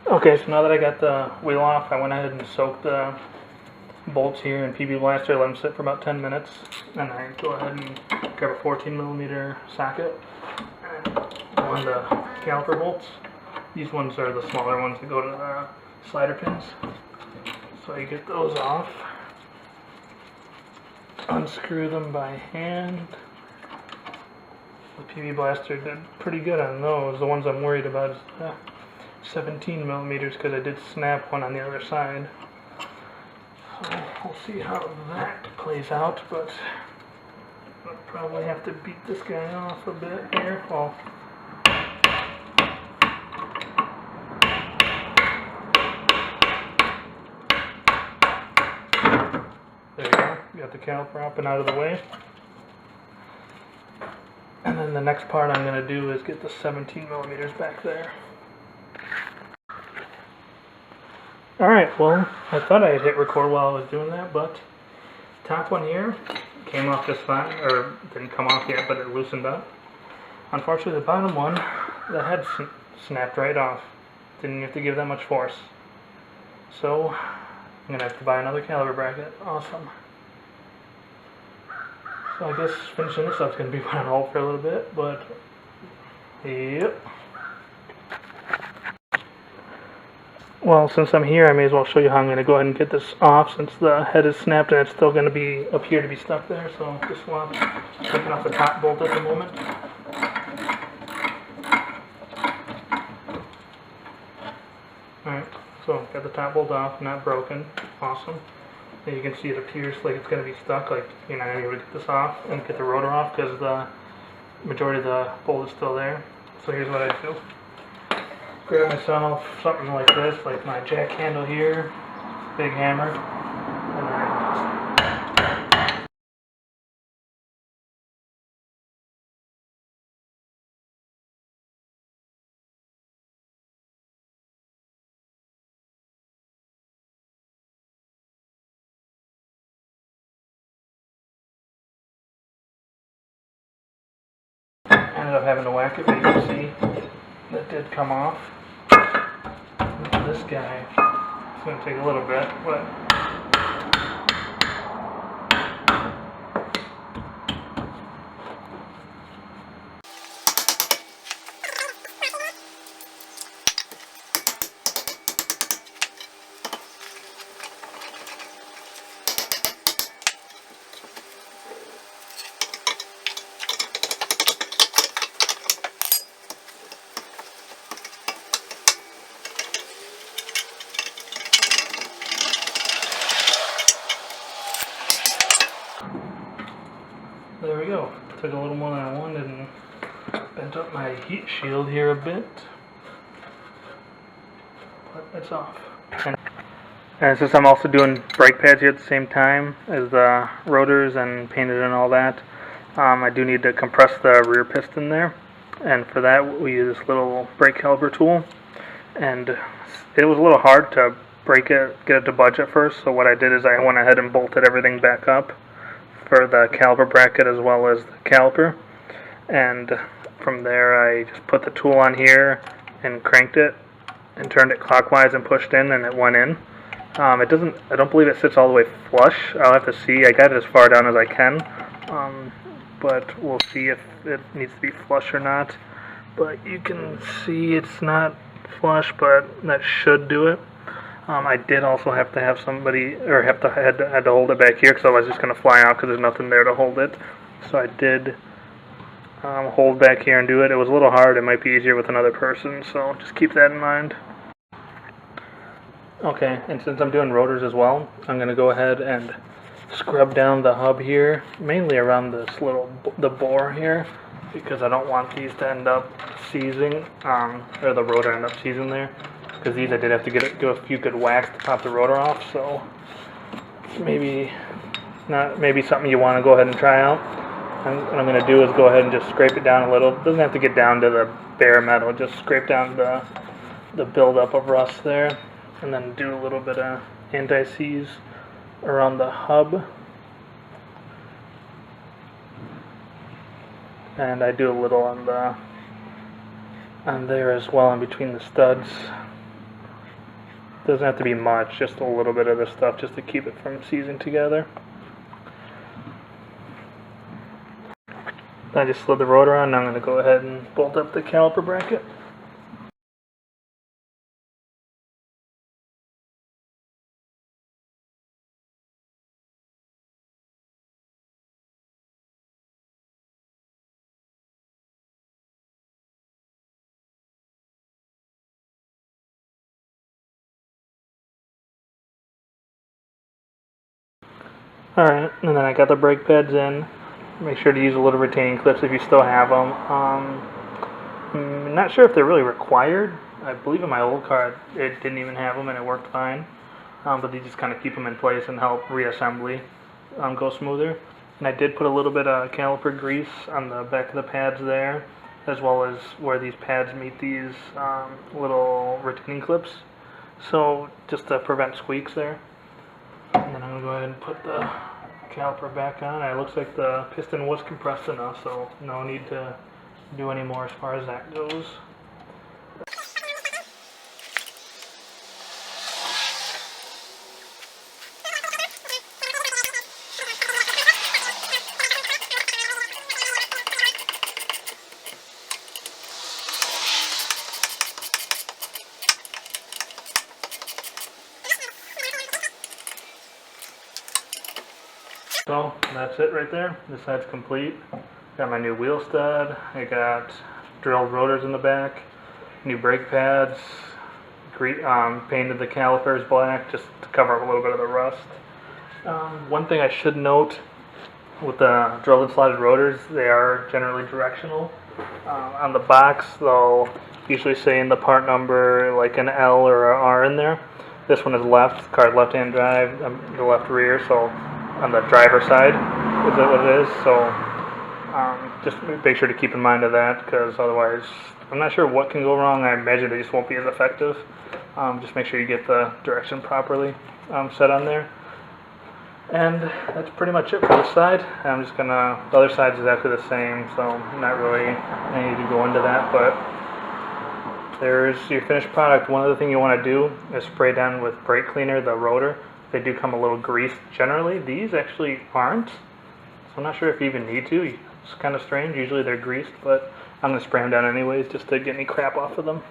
Okay, so now that I got the wheel off, I went ahead and soaked the bolts here in PB Blaster, let them sit for about 10 minutes, and I go ahead and grab a 14mm socket and go on the caliper bolts. These ones are the smaller ones that go to the slider pins. So you get those off, unscrew them by hand. The PB Blaster did pretty good on those. The ones I'm worried about is the 17mm because I did snap one on the other side. So we'll see how that plays out, but I'll probably have to beat this guy off a bit here. Well, there you go. Got the caliper up and out of the way. And then the next part I'm going to do is get the 17mm back there. Alright, well, I thought I had hit record while I was doing that, but top one here came off just fine, or didn't come off yet, but it loosened up. Unfortunately, the bottom one, the head snapped right off. Didn't have to give that much force. So, I'm going to have to buy another caliper bracket. Awesome. So I guess finishing this up is going to be put on hold for a little bit, but yep. Well, since I'm here, I may as well show you how I'm going to go ahead and get this off since the head is snapped and it's still going to appear to be stuck there. So just want taking off the top bolt at the moment. Alright, so got the top bolt off, not broken. Awesome. And you can see it appears like it's going to be stuck, like you're not going to be able to get this off and get the rotor off because the majority of the bolt is still there. So here's what I do. Grab myself something like this, like my jack handle here, big hammer, and I ended up having to whack it, but you can see that did come off. This guy, it's going to take a little bit, but there we go. Took a little more than I wanted and bent up my heat shield here a bit. But it's off. And since I'm also doing brake pads here at the same time as the rotors and painted and all that, I do need to compress the rear piston there. And for that we use this little brake caliper tool. And it was a little hard to break it, get it to budge at first. So what I did is I went ahead and bolted everything back up for the caliper bracket as well as the caliper, and from there I just put the tool on here and cranked it and turned it clockwise and pushed in, and it went in. I don't believe it sits all the way flush. I'll have to see. I got it as far down as I can, but we'll see if it needs to be flush or not. But you can see it's not flush, but that should do it. I did also have to have somebody, or had to hold it back here because otherwise it's going to fly out because there's nothing there to hold it. So I did hold back here and do it. It was a little hard. It might be easier with another person, so just keep that in mind. Okay, and since I'm doing rotors as well, I'm going to go ahead and scrub down the hub here, mainly around the bore here, because I don't want these to end up seizing, or the rotor end up seizing there. Because these I did have to give a few good whacks to pop the rotor off, so maybe something you want to go ahead and try out. And what I'm going to do is go ahead and just scrape it down a little. It doesn't have to get down to the bare metal, just scrape down the buildup of rust there, and then do a little bit of anti-seize around the hub. And I do a little on there as well, in between the studs. Doesn't have to be much, just a little bit of this stuff just to keep it from seizing together. I just slid the rotor on, now I'm going to go ahead and bolt up the caliper bracket. Alright, and then I got the brake pads in. Make sure to use a little retaining clips if you still have them. I'm not sure if they're really required. I believe in my old car it didn't even have them and it worked fine. But they just kind of keep them in place and help reassembly go smoother. And I did put a little bit of caliper grease on the back of the pads there, as well as where these pads meet these little retaining clips. So just to prevent squeaks there. And then I'm going to go ahead and put the caliper back on. It looks like the piston was compressed enough, so no need to do any more as far as that goes. So that's it right there. This side's complete. Got my new wheel stud. I got drilled rotors in the back, new brake pads, painted the calipers black just to cover up a little bit of the rust. One thing I should note with the drilled and slotted rotors, they are generally directional. On the box, they'll usually say in the part number like an L or an R in there. This one is left, the car's left-hand drive, the left rear, so on the driver side is that what it is. So just make sure to keep in mind of that, because otherwise I'm not sure what can go wrong. I imagine they just won't be as effective. Just make sure you get the direction properly set on there. And that's pretty much it for this side. I'm just gonna, the other side is exactly the same, so not really I need to go into that, but there's your finished product. One other thing you want to do is spray down with brake cleaner the rotor. They do come a little greased generally. These actually aren't, so I'm not sure if you even need to. It's kind of strange. Usually they're greased, but I'm going to spray them down anyways just to get any crap off of them.